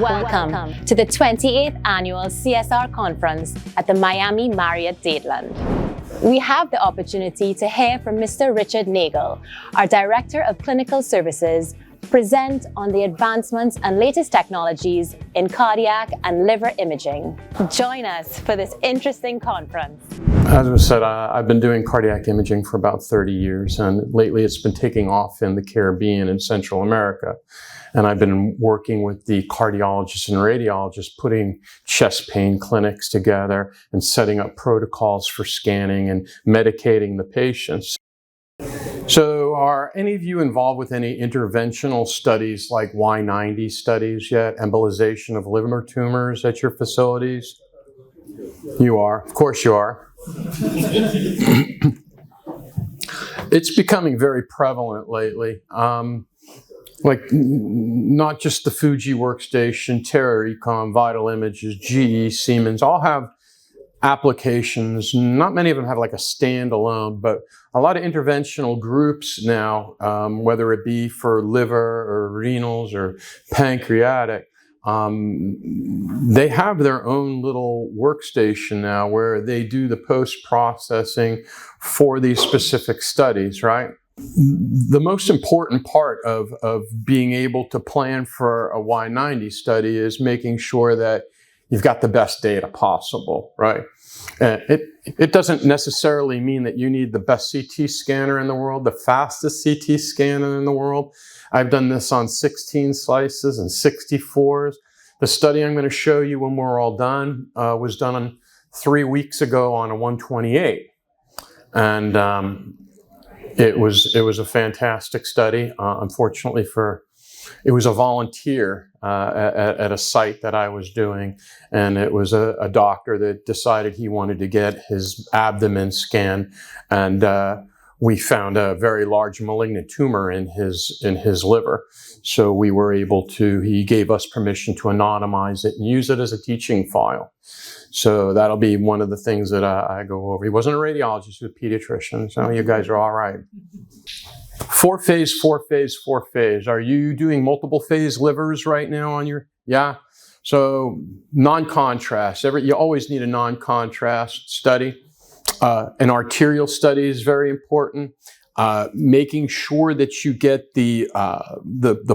Welcome to the 28th Annual CSR Conference at the Miami Marriott Dadeland. We have the opportunity to hear from Mr. Richard Nagel, our Director of Clinical Services, present on the advancements and latest technologies in cardiac and liver imaging. Join us for this interesting conference. As I said, I've been doing cardiac imaging for about 30 years, and lately it's been taking off in the Caribbean and Central America. And I've been working with the cardiologists and radiologists, putting chest pain clinics together and setting up protocols for scanning and medicating the patients. So are any of you involved with any interventional studies like Y90 studies yet? Embolization of liver tumors at your facilities? You are. Of course you are. It's becoming very prevalent lately. Like not just the Fuji workstation, Terra Econ, Vital Images, GE, Siemens, all have applications. Not many of them have like a standalone, but a lot of interventional groups now, whether it be for liver or renals or pancreatic, they have their own little workstation now where they do the post-processing for these specific studies, right? The most important part of being able to plan for a Y90 study is making sure that you've got the best data possible, right? It doesn't necessarily mean that you need the best CT scanner in the world, the fastest CT scanner in the world. I've done this on 16 slices and 64s. The study I'm going to show you when we're all done was done 3 weeks ago on a 128. And it was a fantastic study. Unfortunately it was a volunteer at a site that I was doing, and it was a doctor that decided he wanted to get his abdomen scanned, and we found a very large malignant tumor in his liver. So we were able to, he gave us permission to anonymize it and use it as a teaching file. So that'll be one of the things that I go over. He wasn't a radiologist, he was a pediatrician, so you guys are all right. 4-phase, 4-phase, 4-phase. Are you doing multiple phase livers right now on your, yeah? So non-contrast, you always need a non-contrast study. An arterial study is very important. Making sure that you get the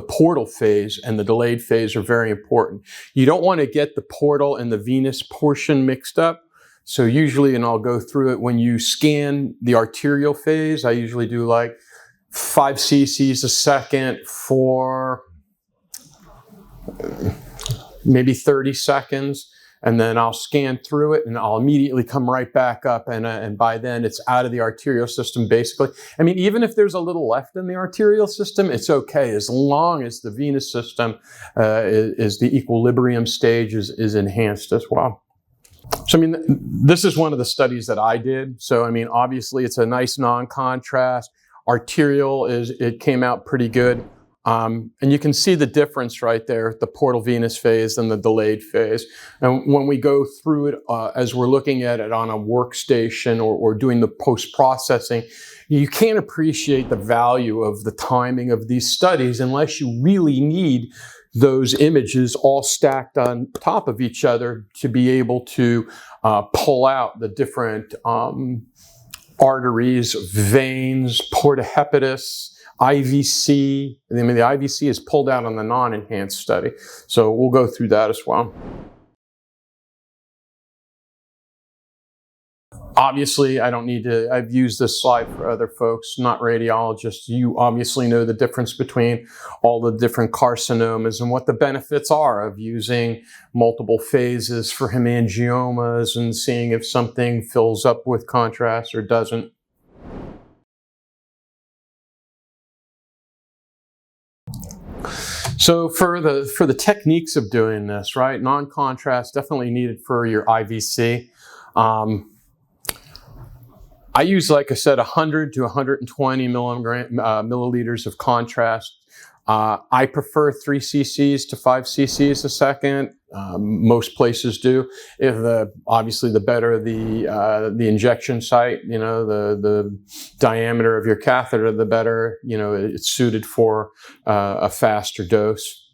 portal phase and the delayed phase are very important. You don't want to get the portal and the venous portion mixed up. So usually, and I'll go through it, when you scan the arterial phase, I usually do like 5 cc's a second for maybe 30 seconds. And then I'll scan through it and I'll immediately come right back up. And by then it's out of the arterial system, basically. I mean, even if there's a little left in the arterial system, it's okay as long as the venous system is the equilibrium stage is enhanced as well. So, I mean, this is one of the studies that I did. So, I mean, obviously it's a nice non-contrast. Arterial it came out pretty good. And you can see the difference right there, the portal venous phase and the delayed phase. And when we go through it, as we're looking at it on a workstation or doing the post-processing, you can't appreciate the value of the timing of these studies unless you really need those images all stacked on top of each other to be able to pull out the different arteries, veins, porta hepatis, IVC. I mean, the IVC is pulled out on the non-enhanced study. So we'll go through that as well. Obviously, I don't need to, I've used this slide for other folks, not radiologists. You obviously know the difference between all the different carcinomas and what the benefits are of using multiple phases for hemangiomas and seeing if something fills up with contrast or doesn't. So for the techniques of doing this, right? Non-contrast definitely needed for your IVC. I use, like I said, 100 to 120 milliliters of contrast. I prefer 3 cc's to 5 cc's a second. Most places do. Obviously, the better the injection site, you know, the diameter of your catheter, the better, you know, it's suited for a faster dose.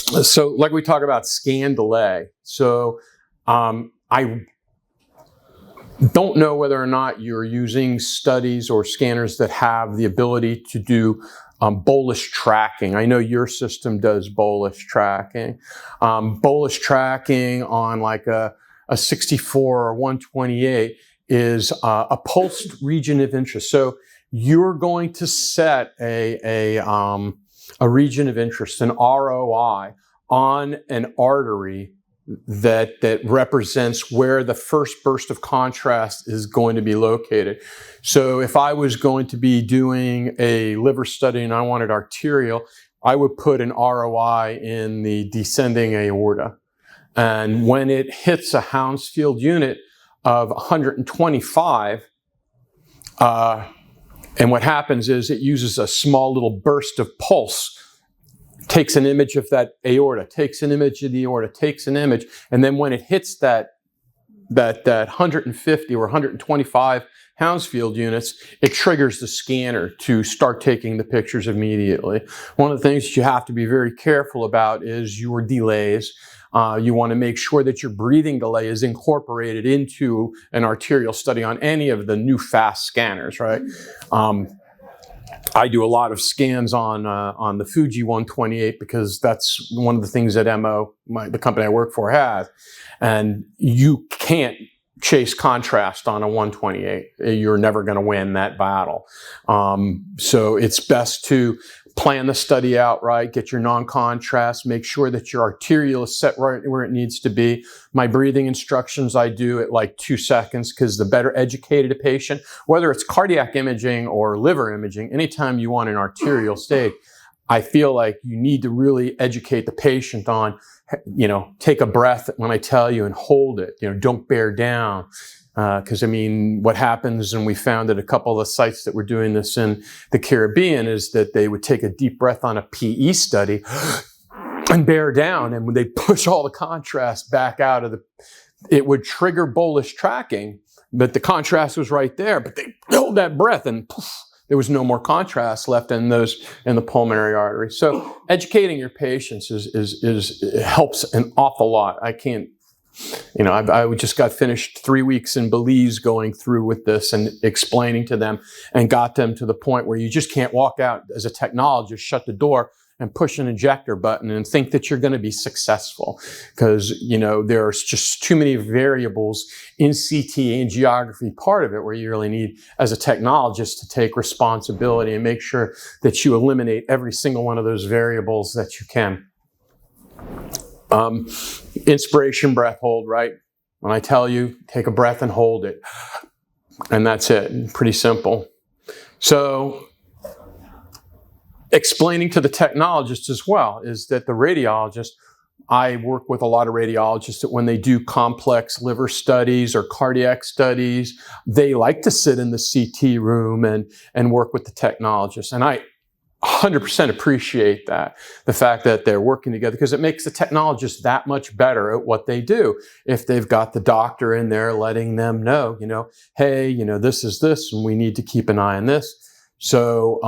So like we talk about scan delay. So I don't know whether or not you're using studies or scanners that have the ability to do bolus tracking. I know your system does bolus tracking. Bolus tracking on like a 64 or 128 is a pulsed region of interest. So you're going to set a region of interest, an ROI, on an artery that represents where the first burst of contrast is going to be located. So if I was going to be doing a liver study and I wanted arterial, I would put an ROI in the descending aorta. And when it hits a Hounsfield unit of 125, and what happens is it uses a small little burst of pulse, takes an image of that aorta, takes an image of the aorta, takes an image, and then when it hits that 150 or 125 Hounsfield units, it triggers the scanner to start taking the pictures immediately. One of the things that you have to be very careful about is your delays. You want to make sure that your breathing delay is incorporated into an arterial study on any of the new fast scanners, right? I do a lot of scans on the Fuji 128 because that's one of the things that the company I work for, has. And you can't chase contrast on a 128. You're never going to win that battle. So it's best to plan the study out right, get your non-contrast, make sure that your arterial is set right where it needs to be. My breathing instructions I do at like 2 seconds, because the better educated a patient, whether it's cardiac imaging or liver imaging, anytime you want an arterial state, I feel like you need to really educate the patient on, take a breath when I tell you and hold it, don't bear down. Because, what happens, and we found at a couple of the sites that were doing this in the Caribbean, is that they would take a deep breath on a PE study and bear down. And when they push all the contrast back out of it would trigger bolus tracking, but the contrast was right there. But they held that breath and poof, there was no more contrast left in the pulmonary artery. So educating your patients helps an awful lot. I can't. I just got finished 3 weeks in Belize going through with this and explaining to them, and got them to the point where you just can't walk out as a technologist, shut the door and push an ejector button and think that you're going to be successful, because, there's just too many variables in CT angiography part of it where you really need, as a technologist, to take responsibility and make sure that you eliminate every single one of those variables that you can. Inspiration, breath, hold, right? When I tell you, take a breath and hold it. And that's it. Pretty simple. So, explaining to the technologist as well is that the radiologist, I work with a lot of radiologists that when they do complex liver studies or cardiac studies, they like to sit in the CT room and work with the technologist. And I 100% appreciate that, the fact that they're working together, because it makes the technologist that much better at what they do. If they've got the doctor in there letting them know, hey, this is this, and we need to keep an eye on this. So,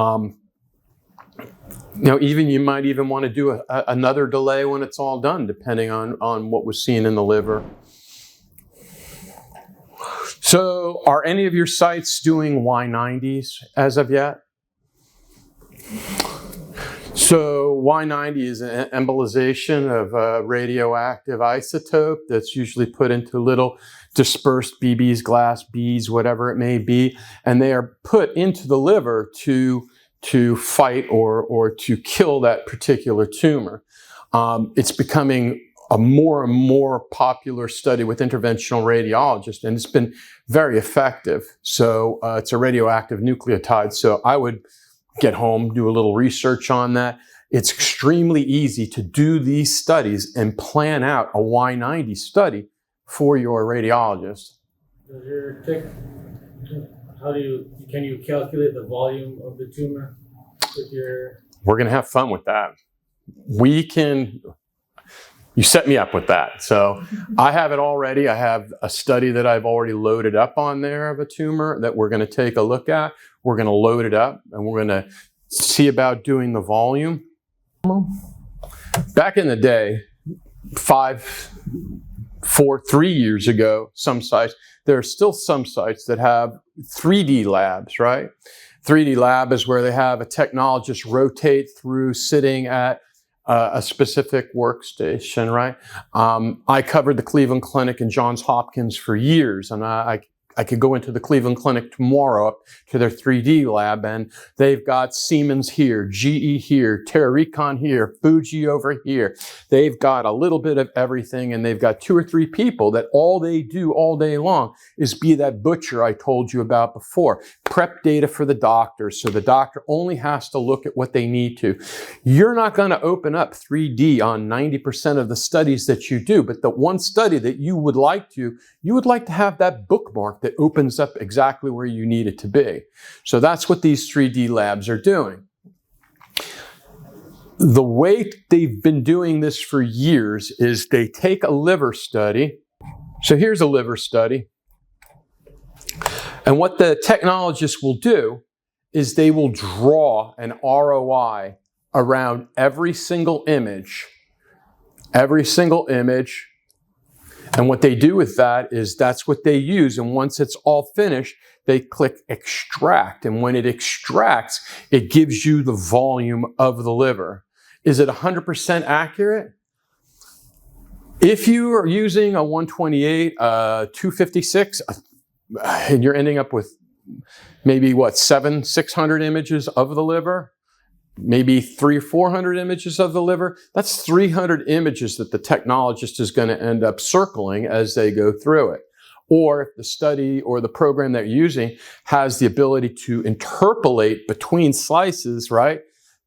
you might even want to do another delay when it's all done, depending on what was seen in the liver. So, are any of your sites doing Y90s as of yet? So Y90 is an embolization of a radioactive isotope that's usually put into little dispersed BBs, glass beads, whatever it may be, and they are put into the liver to fight or to kill that particular tumor. It's becoming a more and more popular study with interventional radiologists, and it's been very effective. So it's a radioactive nucleotide. So I would get home, do a little research on that. It's extremely easy to do these studies and plan out a Y90 study for your radiologist. Can you calculate the volume of the tumor with your? We're going to have fun with that. You set me up with that. So I have it already. I have a study that I've already loaded up on there of a tumor that we're going to take a look at. We're going to load it up and we're going to see about doing the volume. back in the day, 3 years ago, some sites, there are still some sites that have 3D labs, right? 3D lab is where they have a technologist rotate through sitting at a specific workstation, right? I covered the Cleveland Clinic and Johns Hopkins for years, and I could go into the Cleveland Clinic tomorrow up to their 3D lab, and they've got Siemens here, GE here, Terracon here, Fuji over here. They've got a little bit of everything, and they've got 2 or 3 people that all they do all day long is be that butcher I told you about before. Prep data for the doctor, so the doctor only has to look at what they need to. You're not going to open up 3D on 90% of the studies that you do, but the one study that you would like to have that bookmark that opens up exactly where you need it to be. So that's what these 3D labs are doing. The way they've been doing this for years is they take a liver study. So here's a liver study. And what the technologists will do is they will draw an ROI around every single image. And what they do with that is that's what they use. And once it's all finished, they click extract. And when it extracts, it gives you the volume of the liver. Is it 100% accurate? If you are using a 128, 256, and you're ending up with maybe 600 images of the liver, maybe 300 or 400 images of the liver, that's 300 images that the technologist is going to end up circling as they go through it. Or if the study or the program they're using has the ability to interpolate between slices, right?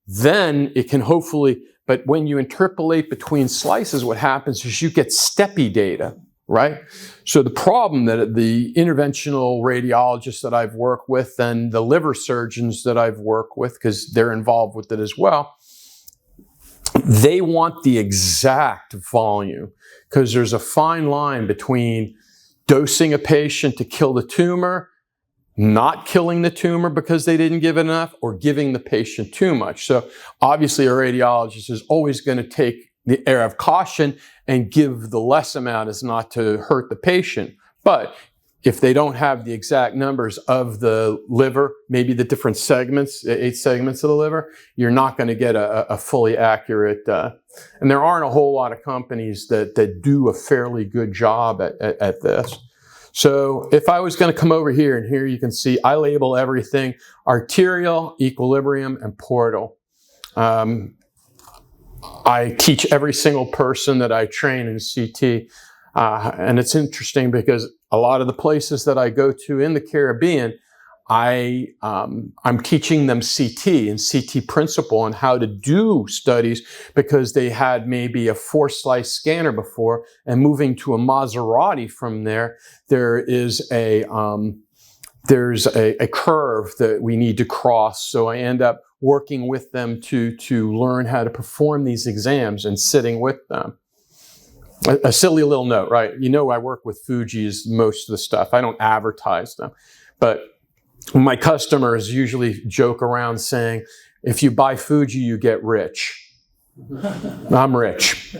Then it can hopefully, but when you interpolate between slices, what happens is you get steppy data, right? So the problem that the interventional radiologists that I've worked with and the liver surgeons that I've worked with, because they're involved with it as well, they want the exact volume because there's a fine line between dosing a patient to kill the tumor, not killing the tumor because they didn't give enough, or giving the patient too much. So obviously a radiologist is always going to take the air of caution and give the less amount as not to hurt the patient. But if they don't have the exact numbers of the liver, maybe the different segments, 8 segments of the liver, you're not going to get a fully accurate, and there aren't a whole lot of companies that do a fairly good job at this. So if I was going to come over here, and here you can see I label everything: arterial, equilibrium, and portal. I teach every single person that I train in CT. And it's interesting because a lot of the places that I go to in the Caribbean, I'm teaching them CT and CT principle and how to do studies because they had maybe a 4-slice scanner before, and moving to a Maserati from there, there's a curve that we need to cross. So I end up working with them to learn how to perform these exams and sitting with them. A silly little note, right? You know, I work with Fuji's most of the stuff. I don't advertise them. But my customers usually joke around saying, if you buy Fuji, you get rich. I'm rich.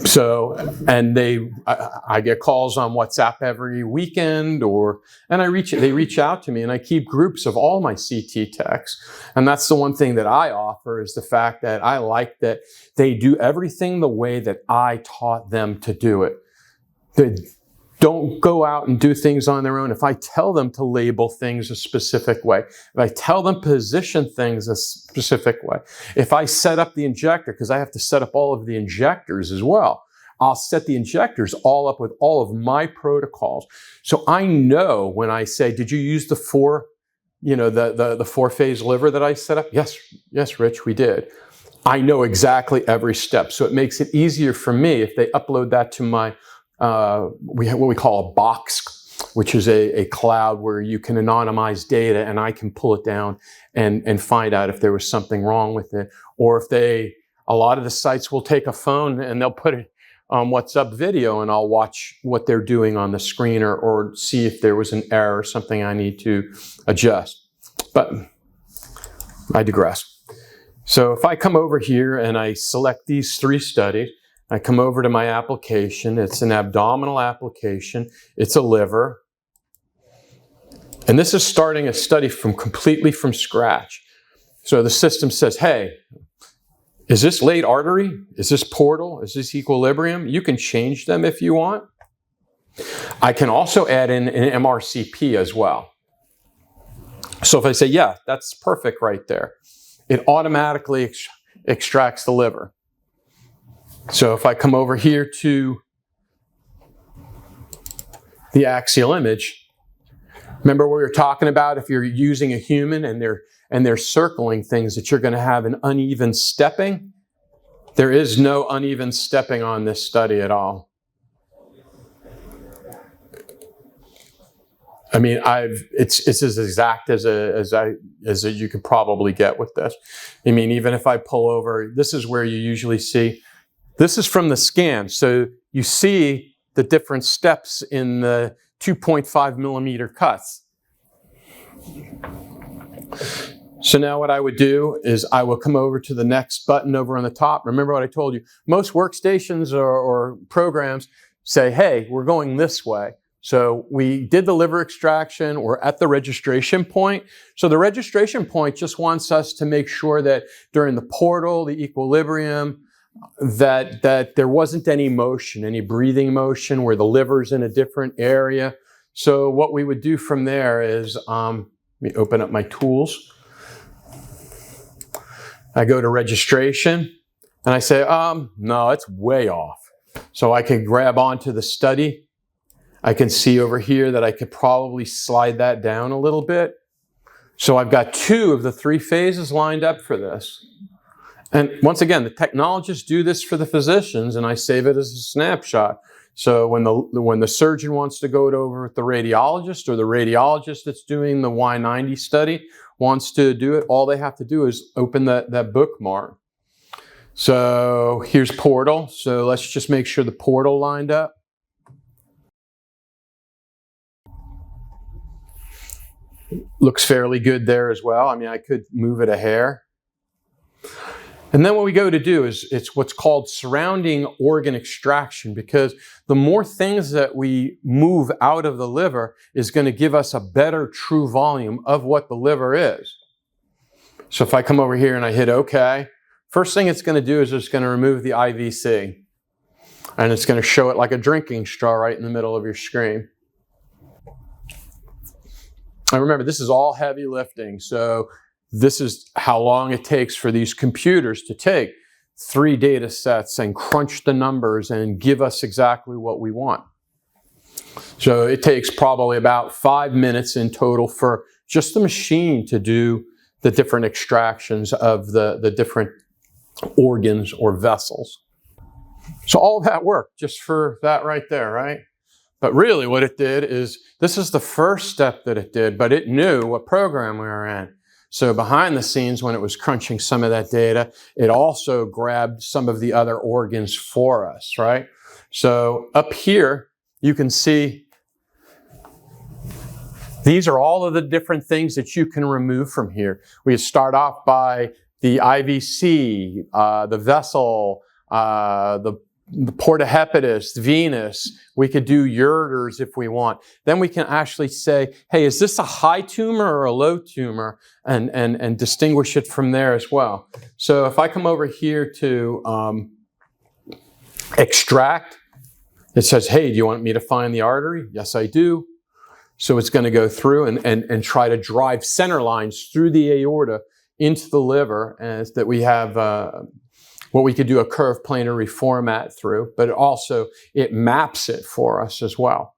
So, and I get calls on WhatsApp every weekend, and they reach out to me, and I keep groups of all my CT techs. And that's the one thing that I offer, is the fact that I like that they do everything the way that I taught them to do it. They don't go out and do things on their own. If I tell them to label things a specific way, if I tell them position things a specific way, if I set up the injector, because I have to set up all of the injectors as well, I'll set the injectors all up with all of my protocols. So I know when I say, did you use the 4-phase liver that I set up? Yes, Rich, we did. I know exactly every step. So it makes it easier for me if they upload that to my what we call a box, which is a cloud where you can anonymize data, and I can pull it down and find out if there was something wrong with it. Or if a lot of the sites will take a phone and they'll put it on WhatsApp video, and I'll watch what they're doing on the screen, or see if there was an error or something I need to adjust. But I digress. So if I come over here and I select these 3 studies, I come over to my application. It's an abdominal application. It's a liver. And this is starting a study completely from scratch. So the system says, hey, is this late artery? Is this portal? Is this equilibrium? You can change them if you want. I can also add in an MRCP as well. So if I say, yeah, that's perfect right there, it automatically extracts the liver. So if I come over here to the axial image, remember what we were talking about if you're using a human and they're circling things that you're going to have an uneven stepping? There is no uneven stepping on this study at all. I mean, it's as exact as you could probably get with this. I mean, even if I pull over, this is where you usually see, this is from the scan. So you see the different steps in the 2.5 millimeter cuts. So now what I would do is I will come over to the next button over on the top. Remember what I told you. Most workstations or programs say, hey, we're going this way. So we did the liver extraction. We're at the registration point. So the registration point just wants us to make sure that during the portal, the equilibrium, that there wasn't any motion, any breathing motion where the liver's in a different area. So what we would do from there is, let me open up my tools. I go to registration and I say, no, it's way off. So I can grab onto the study. I can see over here that I could probably slide that down a little bit. So I've got 2 of the 3 phases lined up for this. And once again, the technologists do this for the physicians, and I save it as a snapshot. So when the surgeon wants to go over with the radiologist, or the radiologist that's doing the Y90 study wants to do it, all they have to do is open that bookmark. So here's portal. So let's just make sure the portal lined up. Looks fairly good there as well. I mean, I could move it a hair. And then what we go to do is it's what's called surrounding organ extraction, because the more things that we move out of the liver is going to give us a better true volume of what the liver is. So if I come over here and I hit OK, first thing it's going to do is it's going to remove the IVC. And it's going to show it like a drinking straw right in the middle of your screen. And remember, this is all heavy lifting. So this is how long it takes for these computers to take 3 data sets and crunch the numbers and give us exactly what we want. So it takes probably about 5 minutes in total for just the machine to do the different extractions of the different organs or vessels. So all of that work just for that right there, right? But really what it did is, this is the first step that it did, but it knew what program we were in. So behind the scenes, when it was crunching some of that data, it also grabbed some of the other organs for us, right? So up here, you can see these are all of the different things that you can remove from here. We start off by the IVC, the vessel, the porta hepatis, venous. We could do ureters if we want. Then we can actually say, hey, is this a high tumor or a low tumor? And distinguish it from there as well. So if I come over here to extract, it says, hey, do you want me to find the artery? Yes, I do. So it's going to go through and try to drive center lines through the aorta into the liver, as that we have what we could do a curved planar reformat through, but it maps it for us as well.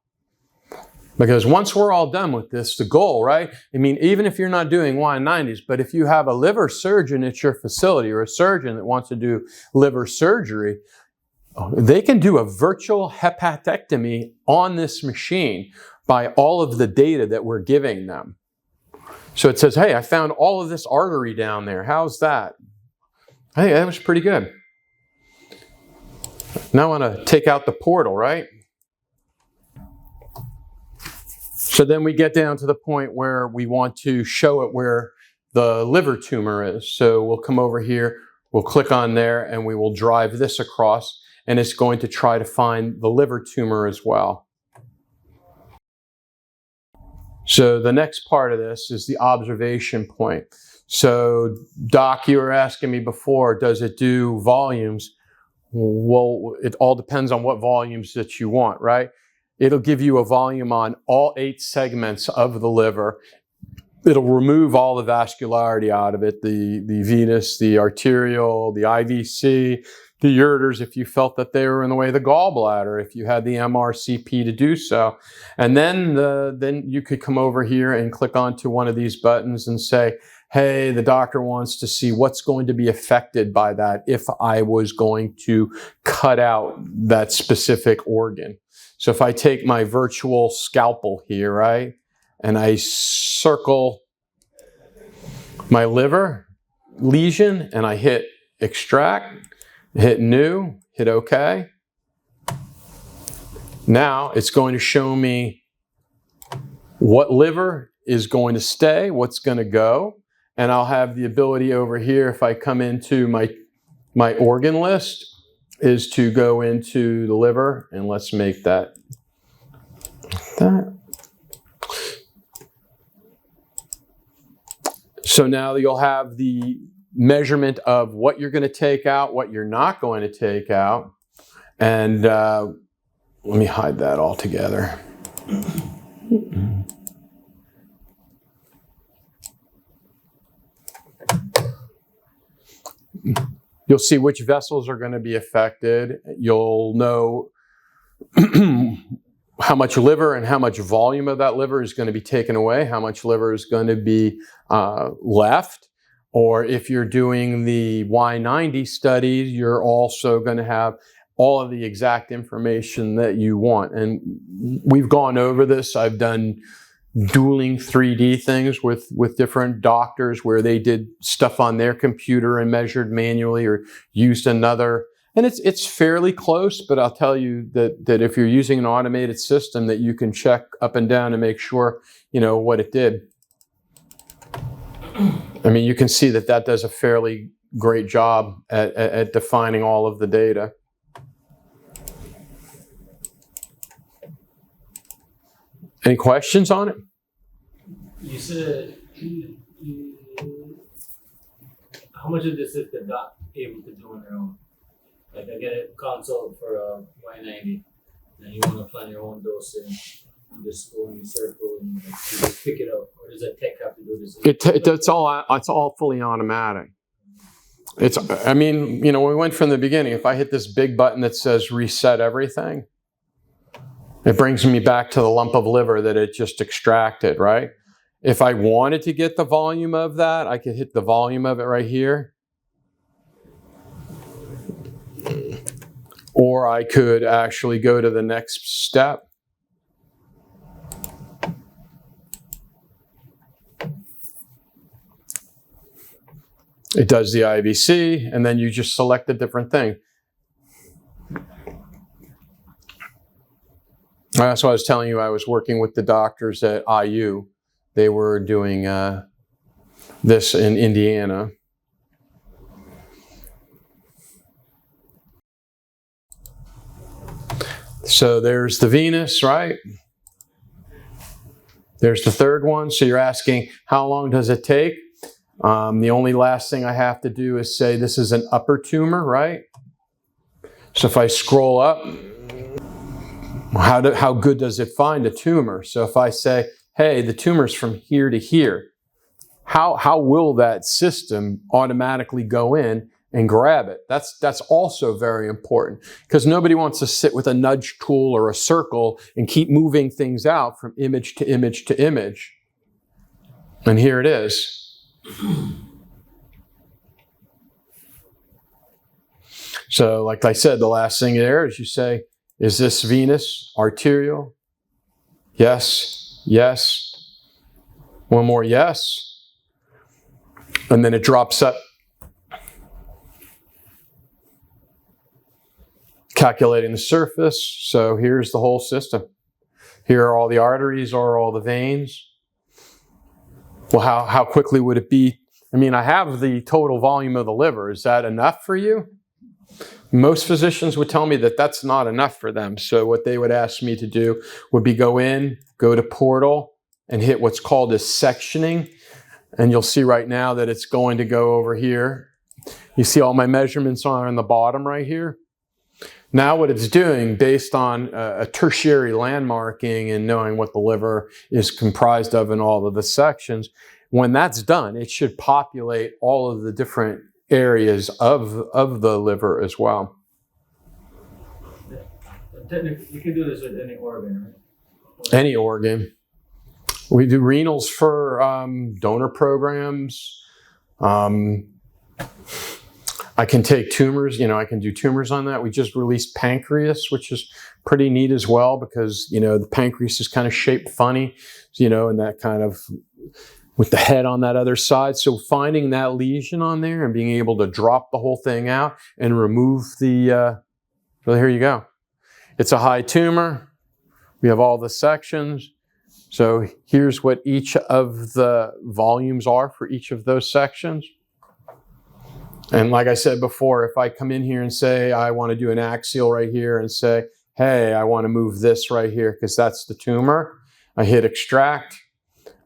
Because once we're all done with this, the goal, right? I mean, even if you're not doing Y90s, but if you have a liver surgeon at your facility or a surgeon that wants to do liver surgery, they can do a virtual hepatectomy on this machine by all of the data that we're giving them. So it says, hey, I found all of this artery down there. How's that? I think that was pretty good. Now I want to take out the portal, right? So then we get down to the point where we want to show it where the liver tumor is. So we'll come over here, we'll click on there, and we will drive this across, and it's going to try to find the liver tumor as well. So the next part of this is the observation point. So, Doc, you were asking me before, does it do volumes? Well, it all depends on what volumes that you want, right? It'll give you a volume on all 8 segments of the liver. It'll remove all the vascularity out of it, the venous, the arterial, the IVC, the ureters, if you felt that they were in the way of the gallbladder, if you had the MRCP to do so. And then you could come over here and click onto one of these buttons and say, hey, the doctor wants to see what's going to be affected by that if I was going to cut out that specific organ. So if I take my virtual scalpel here, right, and I circle my liver lesion and I hit extract, hit new, hit OK. Now it's going to show me what liver is going to stay, what's going to go. And I'll have the ability over here, if I come into my organ list, is to go into the liver, and let's make that. So now you'll have the measurement of what you're going to take out, what you're not going to take out. And let me hide that all together. You'll see which vessels are going to be affected. You'll know how much liver and how much volume of that liver is going to be taken away, how much liver is going to be left. Or if you're doing the Y90 studies, you're also going to have all of the exact information that you want. And we've gone over this. I've done dueling 3D things with different doctors where they did stuff on their computer and measured manually or used another. And it's fairly close, but I'll tell you that if you're using an automated system, that you can check up and down and make sure, you know, what it did. I mean, you can see that does a fairly great job at defining all of the data. Any questions on it? You said, how much of this is the doc able to do on their own? Like I get a consult for a Y90, and you want to plan your own dosing, you just go in a circle and you just pick it up, or does a tech have to do this? It's all fully automatic. I mean, you know, we went from the beginning. If I hit this big button that says reset everything, it brings me back to the lump of liver that it just extracted, right? If I wanted to get the volume of that, I could hit the volume of it right here. Or I could actually go to the next step. It does the IVC, and then you just select a different thing. That's why I was telling you I was working with the doctors at IU. They were doing this in Indiana. So there's the venous, right? There's the third one. So you're asking, how long does it take? The only last thing I have to do is say this is an upper tumor, right? So if I scroll up, how good does it find a tumor? So if I say, hey, the tumor's from here to here, how will that system automatically go in and grab it? That's also very important, because nobody wants to sit with a nudge tool or a circle and keep moving things out from image to image to image. And here it is. So like I said, the last thing there is you say, is this venous, arterial? Yes, yes. One more yes. And then it drops up. Calculating the surface. So here's the whole system. Here are all the arteries or all the veins. Well, how quickly would it be I mean, I have the total volume of the liver. Is that enough for you? Most physicians would tell me that that's not enough for them. So what they would ask me to do would be go to portal, and hit what's called a sectioning. And you'll see right now that it's going to go over here. You see all my measurements are on the bottom right here. Now what it's doing, based on a tertiary landmarking and knowing what the liver is comprised of in all of the sections, when that's done, it should populate all of the different areas of the liver as well. Technically, you can do this with any organ, right? Any organ. We do renals for donor programs. I can take tumors, I can do tumors on that. We just released pancreas, which is pretty neat as well, because, the pancreas is kind of shaped funny, and that kind of with the head on that other side. So finding that lesion on there and being able to drop the whole thing out and remove well, here you go. It's a high tumor. We have all the sections. So here's what each of the volumes are for each of those sections. And like I said before, if I come in here and say, I want to do an axial right here and say, hey, I want to move this right here because that's the tumor. I hit extract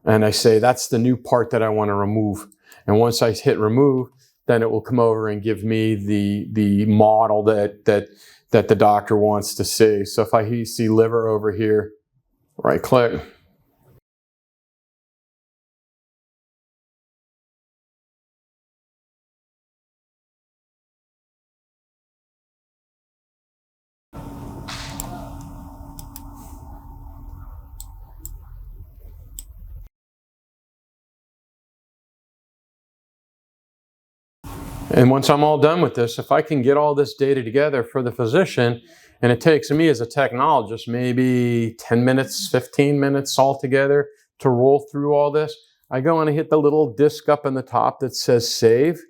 and I say, that's the new part that I want to remove. And once I hit remove, then it will come over and give me the model that the doctor wants to see. So if I see liver over here, right click. And once I'm all done with this, if I can get all this data together for the physician, and it takes me as a technologist maybe 10 minutes, 15 minutes altogether to roll through all this, I go and I hit the little disc up in the top that says save.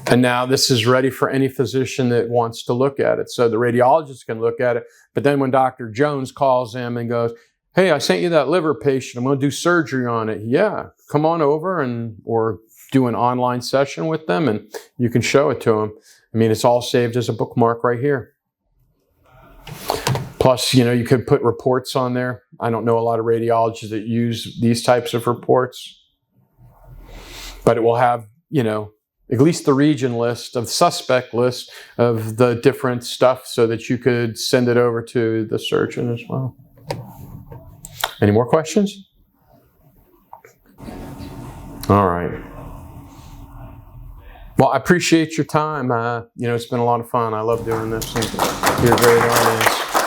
And now this is ready for any physician that wants to look at it. So the radiologist can look at it, but then when Dr. Jones calls him and goes, hey, I sent you that liver patient, I'm going to do surgery on it. Yeah, come on over or do an online session with them and you can show it to them. I mean, it's all saved as a bookmark right here. Plus, you could put reports on there. I don't know a lot of radiologists that use these types of reports, but it will have, at least the region list of suspect list of the different stuff so that you could send it over to the surgeon as well. Any more questions? All right. Well, I appreciate your time. It's been a lot of fun. I love doing this. And you're a great audience.